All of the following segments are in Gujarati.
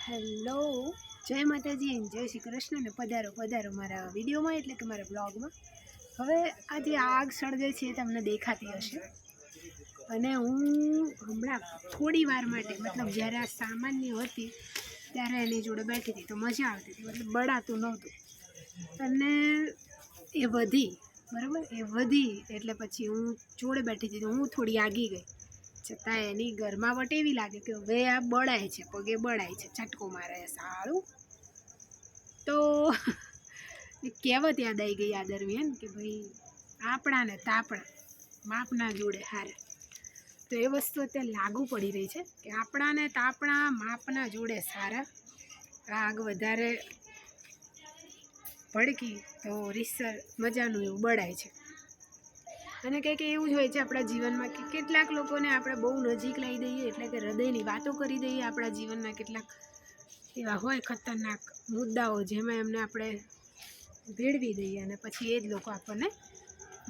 હેલો, જય માતાજી, જય શ્રી કૃષ્ણ ને પધારો પધારો મારા વિડીયોમાં, એટલે કે મારા બ્લોગમાં. હવે આ જે આગ સળગે છે એ તમને દેખાતી હશે, અને હું હમણાં થોડી વાર માટે, મતલબ જ્યારે આ સામાન્ય હતી ત્યારે એની જોડે બેઠી હતી તો મજા આવતી હતી, મતલબ બળાતું નહોતું. અને એ વધી, બરાબર, એ વધી એટલે પછી હું જોડે બેઠી હતી તો હું થોડી આગી ગઈ. છતાં એની ગરમાવટ એવી લાગે કે હવે આ બળાય છે, પગે બળાય છે, છટકો મારે સારું. તો કહેવત યાદ આવી ગઈ આ દરમિયાન કે ભાઈ આપણા ને તાપણા માપના જોડે હારે. તો એ વસ્તુ અત્યારે લાગુ પડી રહી છે કે આપણા ને તાપણા માપના જોડે સારા. આગ વધારે ભડકી તો રીસર મજાનું એવું બળાય છે. અને કંઈક એવું જ હોય છે આપણા જીવનમાં કે કેટલાક લોકોને આપણે બહુ નજીક લઈ દઈએ, એટલે કે હૃદયની વાતો કરી દઈએ. આપણા જીવનના કેટલાક એવા હોય ખતરનાક મુદ્દાઓ જેમાં એમને આપણે ભેળવી દઈએ અને પછી એ જ લોકો આપણને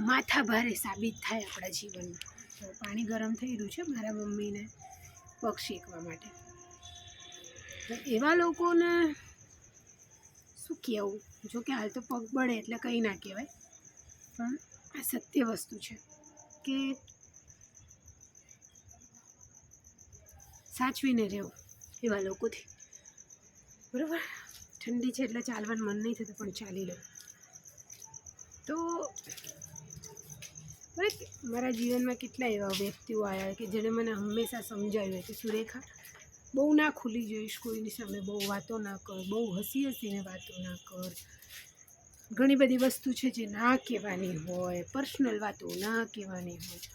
માથા ભારે સાબિત થાય આપણા જીવનમાં. તો પાણી ગરમ થઈ રહ્યું છે મારા મમ્મીને પગ શેકવા માટે. તો એવા લોકોને શું કહેવું, જો કે હાલ તો પગ બળે એટલે કંઈ ના કહેવાય, પણ આ સત્ય વસ્તુ છે કે સાચવીને રહેવું એવા લોકોથી. બરાબર, ઠંડી છે એટલે ચાલવાનું મન નહીં થતું પણ ચાલી લો. તો મારા જીવનમાં કેટલા એવા વ્યક્તિઓ આવ્યા કે જેણે મને હંમેશા સમજાવ્યું કે સુરેખા, બહુ ના ખુલી જઈશ કોઈની સામે, બહુ વાતો ના કર, બહુ હસીને વાતો ના કર. ઘણી બધી વસ્તુ છે જે ના કહેવાની હોય, પર્સનલ વાતો ના કહેવાની હોય.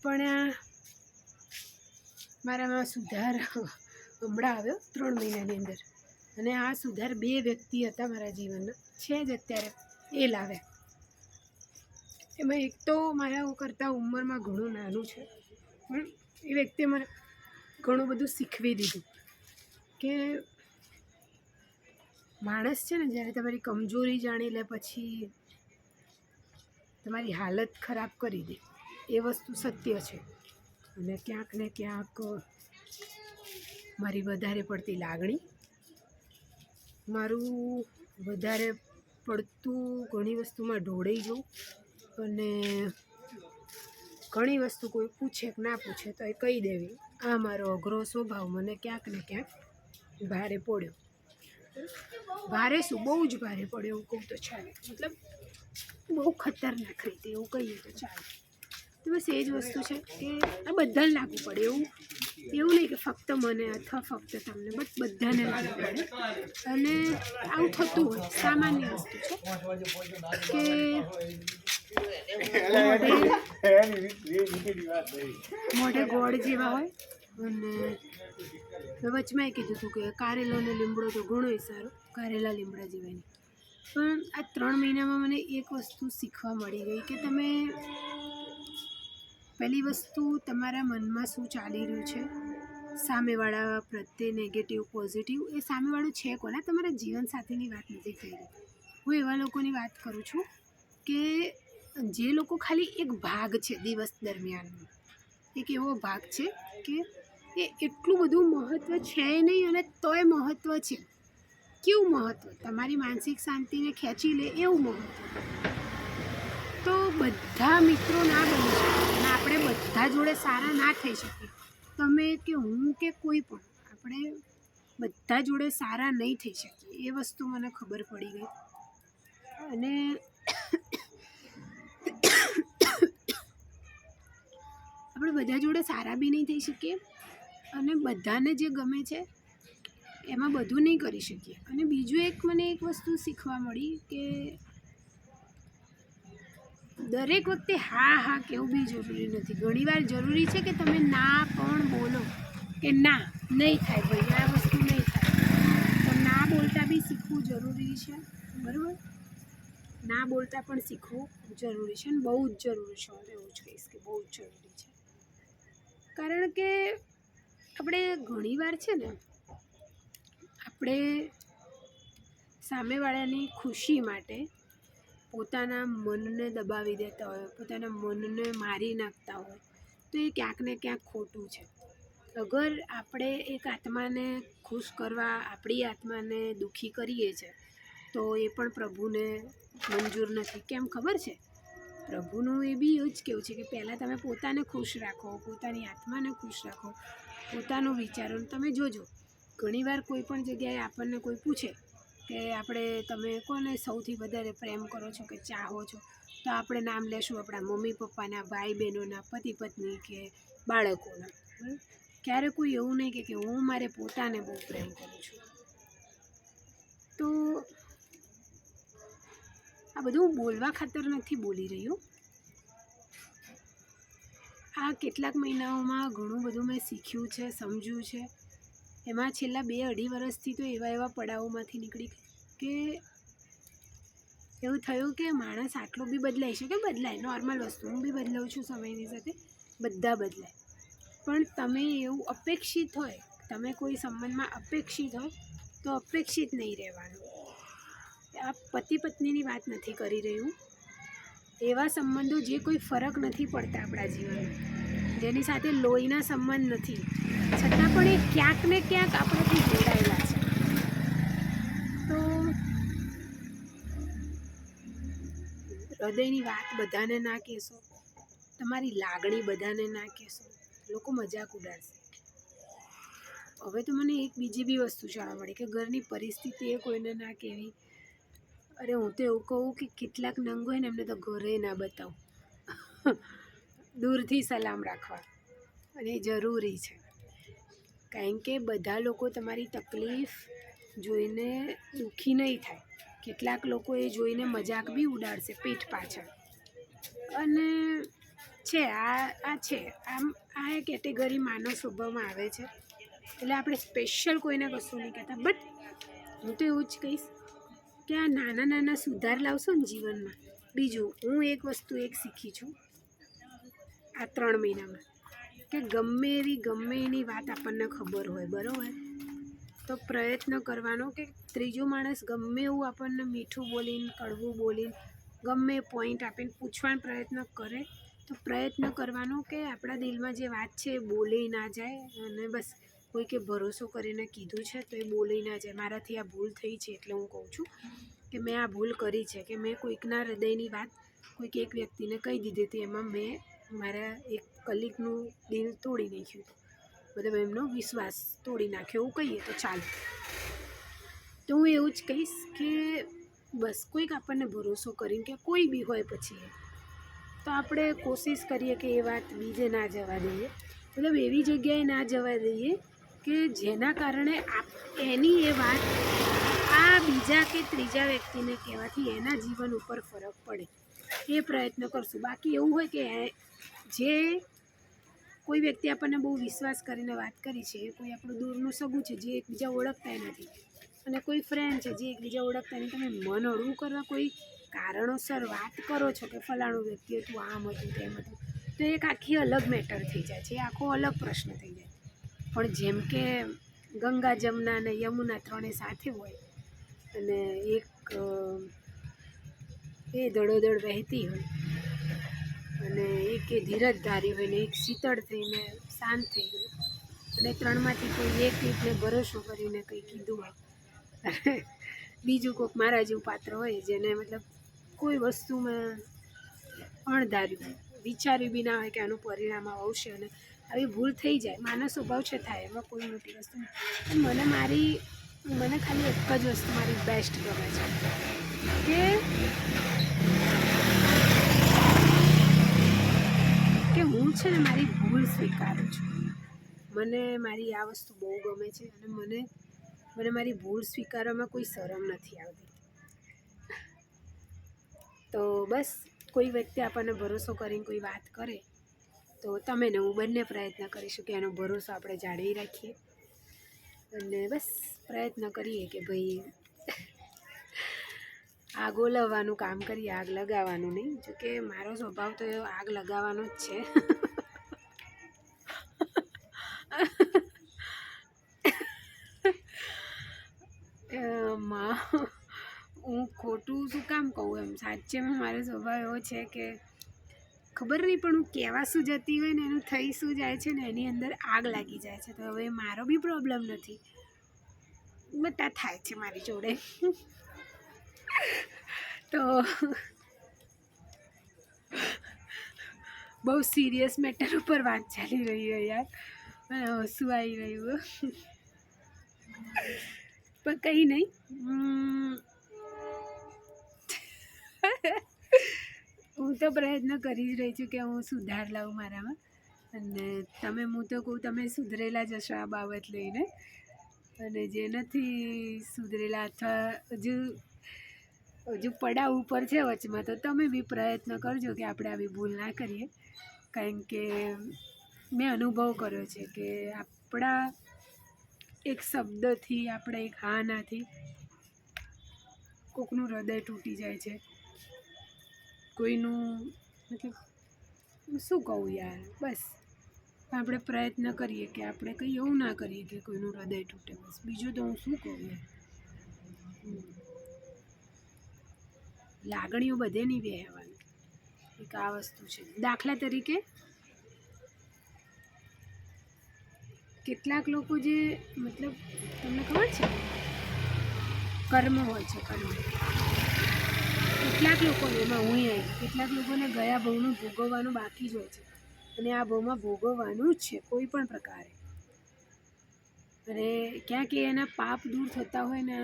પણ મારામાં સુધાર હમણાં આવ્યો 3 મહિનાની અંદર, અને આ સુધાર 2 વ્યક્તિ હતા મારા જીવનના, છે જ અત્યારે, એ લાવ્યા. એમાં એક તો મારા કરતાં ઉંમરમાં ઘણું નાનું છે, પણ એ વ્યક્તિએ મને ઘણું બધું શીખવી દીધું કે માણસ છે ને જ્યારે તમારી કમજોરી જાણી લે પછી તમારી હાલત ખરાબ કરી દે, એ વસ્તુ સત્ય છે. અને ક્યાંક ને ક્યાંક મારી વધારે પડતી લાગણી, મારું વધારે પડતું ઘણી વસ્તુમાં ઢોળાઈ જવું, અને ઘણી વસ્તુ કોઈ પૂછે કે ના પૂછે તો એ કહી દેવી, આ મારો અઘરો સ્વભાવ મને ક્યાંક ને ક્યાંક ભારે પડ્યો. ભારે શું, બહુ જ ભારે પડ્યો એવું કહું તો ચાલે, મતલબ બહુ ખતરનાક રીતે એવું કહીએ તો ચાલે. તો બસ એ જ વસ્તુ છે કે આ બધાને લાગુ પડે, એવું નહીં કે ફક્ત મને અથવા ફક્ત તમને, બટ બધાને લાગુ પડે. અને આવું થતું હોય, સામાન્ય વસ્તુ છે કે મોઢે ગોળ જેવા હોય. અને વચમાં એ કીધું હતું કે કારેલો ને લીમડો તો ઘણોય સારો, કારેલા લીમડા જેવા નહીં. પણ આ 3 મહિનામાં મને એક વસ્તુ શીખવા મળી ગઈ કે તમે પહેલી વસ્તુ, તમારા મનમાં શું ચાલી રહ્યું છે, સામેવાળા પ્રત્યે નેગેટિવ પોઝિટિવ, એ સામેવાળું છે કોના, તમારા જીવનસાથીની વાત નથી થઈ રહી. હું એવા લોકોની વાત કરું છું કે જે લોકો ખાલી એક ભાગ છે દિવસ દરમિયાનનો, એક એવો ભાગ છે કે એ એટલું બધું મહત્ત્વ છે નહીં, અને તોય મહત્ત્વ છે. કેવું મહત્ત્વ, તમારી માનસિક શાંતિને ખેંચી લે એવું મહત્ત્વ. તો બધા મિત્રો ના બની શકે, અને આપણે બધા જોડે સારા ના થઈ શકીએ. તમે કે હું કે કોઈ પણ, આપણે બધા જોડે સારા નહીં થઈ શકીએ, એ વસ્તુ મને ખબર પડી ગઈ. અને આપણે બધા જોડે સારા બી નહીં થઈ શકીએ, અને બધાને જે ગમે છે એમાં બધું નહીં કરી શકીએ. અને બીજું એક મને એક વસ્તુ શીખવા મળી કે દરેક વખતે હા હા કેવું બી જરૂરી નથી. ઘણીવાર જરૂરી છે કે તમે ના પણ બોલો કે ના, નહીં થાય ભાઈ, આ વસ્તુ નહીં થાય. તો ના બોલતા બી શીખવું જરૂરી છે, બરાબર? ના બોલતા પણ શીખવું જરૂરી છે, અને બહુ જ જરૂરી છે. હું એવું જ કહીશ કે બહુ જ જરૂરી છે. કારણ કે આપણે ઘણીવાર છે ને, આપણે સામેવાળાની ખુશી માટે પોતાના મનને દબાવી દેતા હોય, પોતાના મનને મારી નાખતા હોય, તો એ ક્યાંક ને ક્યાંક ખોટું છે. અગર આપણે એક આત્માને ખુશ કરવા આપણી આત્માને દુઃખી કરીએ છીએ તો એ પણ પ્રભુને મંજૂર નથી. કેમ ખબર છે? પ્રભુનું એ બી એવું જ કહેવું છે કે પહેલાં તમે પોતાને ખુશ રાખો, પોતાની આત્માને ખુશ રાખો, પોતાનું વિચારો. તમે જોજો ઘણીવાર કોઈ પણ જગ્યાએ આપણને કોઈ પૂછે કે તમે કોને સૌથી વધારે પ્રેમ કરો છો કે ચાહો છો, તો આપણે નામ લેશું આપણા મમ્મી પપ્પાના, ભાઈ બહેનોના, પતિ પત્ની કે બાળકોના. ક્યારે કોઈ એવું નહીં કે હું મારે પોતાને બહુ પ્રેમ કરું છું. તો આ બધું હું બોલવા ખાતર નથી બોલી રહ્યું. આ કેટલાક મહિનાઓમાં ઘણું બધું મેં શીખ્યું છે, સમજ્યું છે. એમાં છેલ્લા 2-2.5 વર્ષથી તો એવા પડાવોમાંથી નીકળી કે એવું થયું કે માણસ આટલો બી બદલાઈ શકે. બદલાય, નોર્મલ વસ્તુ. હું બી બદલાઉં છું સમયની સાથે, બધા બદલાય. પણ તમે એવું અપેક્ષિત હોય, તમે કોઈ સંબંધમાં અપેક્ષિત હોય તો અપેક્ષિત નહીં રહેવાનું. આ પતિ પત્નીની વાત નથી કરી રહી હું. એવા સંબંધો જે કોઈ ફરક નથી પડતા આપણા જીવનમાં, જેની સાથે લોહીના સંબંધ નથી, છતાં પણ એ ક્યાંક ને ક્યાંક આપણાથી જોડાયેલા છે. તો હૃદયની વાત બધાને ના કહેશો, તમારી લાગણી બધાને ના કહેશો, લોકો મજાક ઉડાડશે. હવે તો મને એક બીજી બી વસ્તુ જાણવા મળી કે ઘરની પરિસ્થિતિ એ કોઈને ના કહેવી. અરે હું તો એવું કહું કે કેટલાક નંગ હોય ને એમને તો ઘરે ના બતાવું, દૂરથી સલામ રાખવા. અને એ જરૂરી છે, કારણ કે બધા લોકો તમારી તકલીફ જોઈને દુઃખી નહીં થાય. કેટલાક લોકો એ જોઈને મજાક બી ઉડાડશે પીઠ પાછળ. અને છે આ એ કેટેગરી માનવ સ્વભાવમાં આવે છે. એટલે આપણે સ્પેશિયલ કોઈને કશું નહીં કહેતા. બટ હું તો એવું જ કહીશ કે આ નાના નાના સુધાર લાવશો ને જીવનમાં. બીજું હું એક વસ્તુ શીખી છું આ 3 મહિનામાં, કે ગમે એની વાત આપણને ખબર હોય, બરાબર, તો પ્રયત્ન કરવાનો કે ત્રીજો માણસ ગમે એવું આપણને મીઠું બોલીને, કડવું બોલીને, ગમે પોઈન્ટ આપીને પૂછવાનો પ્રયત્ન કરે તો પ્રયત્ન કરવાનો કે આપણા દિલમાં જે વાત છે એ બોલી ના જાય. અને બસ કોઈ કે ભરોસો કરીને કીધું છે તો એ બોલી ના જાય. મારાથી આ ભૂલ થઈ છે એટલે હું કહું છું કે મેં આ ભૂલ કરી છે કે મેં કોઈકના હૃદયની વાત કોઈક એક વ્યક્તિને કહી દીધી હતી. એમાં મેં મારા એક કલીગનું દિલ તોડી નાખ્યું હતું, મતલબ એમનો વિશ્વાસ તોડી નાખ્યો એવું કહીએ તો ચાલે. તો હું એવું જ કહીશ કે બસ કોઈક આપણને ભરોસો કરીને કે કોઈ બી હોય પછી તો આપણે કોશિશ કરીએ કે એ વાત બીજે ના જવા દઈએ. મતલબ એવી જગ્યાએ ના જવા દઈએ કે જેના કારણે એની એ વાત આ બીજા કે ત્રીજા વ્યક્તિને કહેવાથી એના જીવન ઉપર ફરક પડે. એ પ્રયત્ન કરશું. બાકી એવું હોય કે જે કોઈ વ્યક્તિ આપણને બહુ વિશ્વાસ કરીને વાત કરી છે, કોઈ આપણું દૂરનું સગું છે જે એકબીજા ઓળખતા નથી, અને કોઈ ફ્રેન્ડ છે જે એકબીજા ઓળખતા નહીં, તમે મન હળવું કરવા કોઈ કારણોસર વાત કરો છો કે ફલાણું વ્યક્તિ હતું, આમ હતું, તેમ હતું, તો એક આખી અલગ મેટર થઈ જાય છે, આખો અલગ પ્રશ્ન થઈ જાય. પણ જેમ કે ગંગા, જમના અને યમુના 3 સાથે હોય અને એક એ દડોદડ વહેતી હોય અને એક એ ધીરજ ધારી હોય ને એક શીતળ થઈને શાંત થઈ ગઈ, અને 3માંથી કોઈ એકને ભરોસો કરીને કંઈ કીધું હોય, અને બીજું કોઈક મારા જેવું પાત્ર હોય જેને મતલબ કોઈ વસ્તુમાં અણધાર્યું હોય, વિચાર્યું બી ના હોય કે આનું પરિણામ આવશે અને આવી ભૂલ થઈ જાય. માનવ સ્વભાવ છે, થાય, એમાં કોઈ મોટી વસ્તુ નહીં. મને ખાલી એક જ વસ્તુ મારી બેસ્ટ ગમે છે કે હું છે ને મારી ભૂલ સ્વીકારું છું. મને મારી આ વસ્તુ બહુ ગમે છે અને મને મારી ભૂલ સ્વીકારવામાં કોઈ શરમ નથી આવતી. તો બસ કોઈ વ્યક્તિ આપણને ભરોસો કરીને કોઈ વાત કરે તો તમે ને હું બંને પ્રયત્ન કરીશું કે એનો ભરોસો આપણે જાળવી રાખીએ. અને બસ પ્રયત્ન કરીએ કે ભાઈ આગ ઓલવવાનું કામ કરીએ, આગ લગાવવાનું નહીં. જોકે મારો સ્વભાવ તો આગ લગાવવાનો જ છે. હું ખોટું શું કામ કહું, એમ સાચેમાં મારો સ્વભાવ એવો છે કે ખબર નહીં પણ હું કહેવા શું જતી હોય ને એનું થઈ શું જાય છે ને એની અંદર આગ લાગી જાય છે. તો હવે મારો બી પ્રોબ્લેમ નથી, બધા થાય છે મારી જોડે. તો બહુ સિરિયસ મેટર ઉપર વાત ચાલી રહી હોય યાર, મને હસવું આવી રહ્યું. પણ કંઈ નહીં, હું તો પ્રયત્ન કરી જ રહી છું કે હું સુધાર લાવું મારામાં. અને તમે, હું તો કહું તમે સુધરેલા જ હશો આ બાબત લઈને. અને જે નથી સુધરેલા અથવા હજુ પડાવ ઉપર છે વચમાં, તો તમે બી પ્રયત્ન કરજો કે આપણે આવી ભૂલ ના કરીએ. કારણ કે મેં અનુભવ કર્યો છે કે આપણા એક શબ્દથી, આપણા એક હા નાથી કોકનું હૃદય તૂટી જાય છે. કોઈનું મતલબ શું કહું યાર, બસ આપણે પ્રયત્ન કરીએ કે આપણે કંઈ એવું ના કરીએ કે કોઈનું હૃદય તૂટે. બસ બીજું તો હું શું કહું યાર. લાગણીઓ બધે નહીં વહેવાની, એક આ વસ્તુ છે. દાખલા તરીકે કેટલાક લોકો જે મતલબ તમને ખબર છે કર્મ હોય છે, કર્મ. કેટલાક લોકોને, એમાં હું આવી, કેટલાક લોકોને ગયા ભાવનું ભોગવવાનું બાકી જ હોય છે અને આ ભાવમાં ભોગવવાનું જ છે કોઈ પણ પ્રકારે. અને ક્યાંક એના પાપ દૂર થતા હોય ને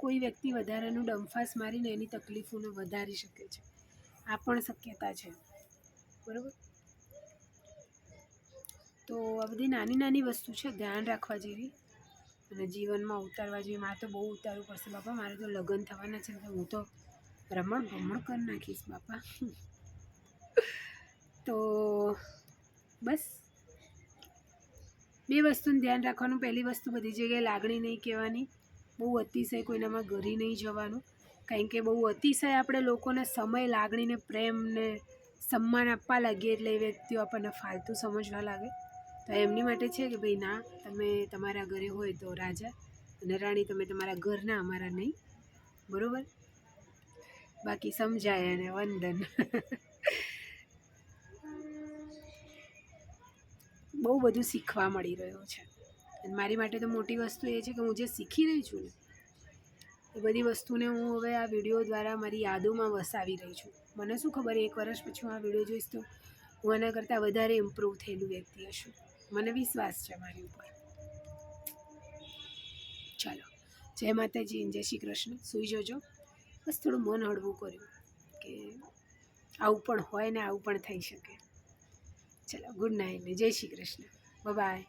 કોઈ વ્યક્તિ વધારાનું ડંફાસ મારીને એની તકલીફોને વધારી શકે છે. આ પણ શક્યતા છે, બરાબર. તો આ બધી નાની નાની વસ્તુ છે, ધ્યાન રાખવા જેવી અને જીવનમાં ઉતારવા જેવી. મારે તો બહુ ઉતારવું પડશે બાપા, મારે તો લગ્ન થવાના છે તો હું તો રમણ ભમણ કરી નાખીશ બાપા. તો બસ બે વસ્તુનું ધ્યાન રાખવાનું. પહેલી વસ્તુ, બધી જગ્યાએ લાગણી નહીં કહેવાની, બહુ અતિશય કોઈનામાં ઘરી નહીં જવાનું. કારણ કે બહુ અતિશય આપણે લોકોને સમય, લાગણીને, પ્રેમને, સન્માન આપવા લાગીએ એટલે એ વ્યક્તિઓ આપણને ફાલતુ સમજવા લાગે. તો એમની માટે છે કે ભાઈ ના, તમે તમારા ઘરે હોય તો રાજા અને રાણી, તમે તમારા ઘરના, અમારા નહીં, બરાબર. બાકી સમજાય અને વંદન. બહુ બધું શીખવા મળી રહ્યું છે અને મારી માટે તો મોટી વસ્તુ એ છે કે હું જે શીખી રહી છું ને એ બધી વસ્તુને હું હવે આ વિડીયો દ્વારા મારી યાદોમાં વસાવી રહી છું. મને શું ખબર, 1 વર્ષ પછી હું આ વિડીયો જોઈશ તો હું આના કરતાં વધારે ઇમ્પ્રૂવ થયેલું વ્યક્તિ હશું. મને વિશ્વાસ છે મારી ઉપર. ચાલો, જય માતાજી, જય શ્રી કૃષ્ણ. સૂઈ જજો. બસ થોડું મન હળવું કર્યું કે આવું પણ હોય ને આવું પણ થઈ શકે. ચલો, ગુડ નાઇટ ને જય શ્રી કૃષ્ણ. બાય.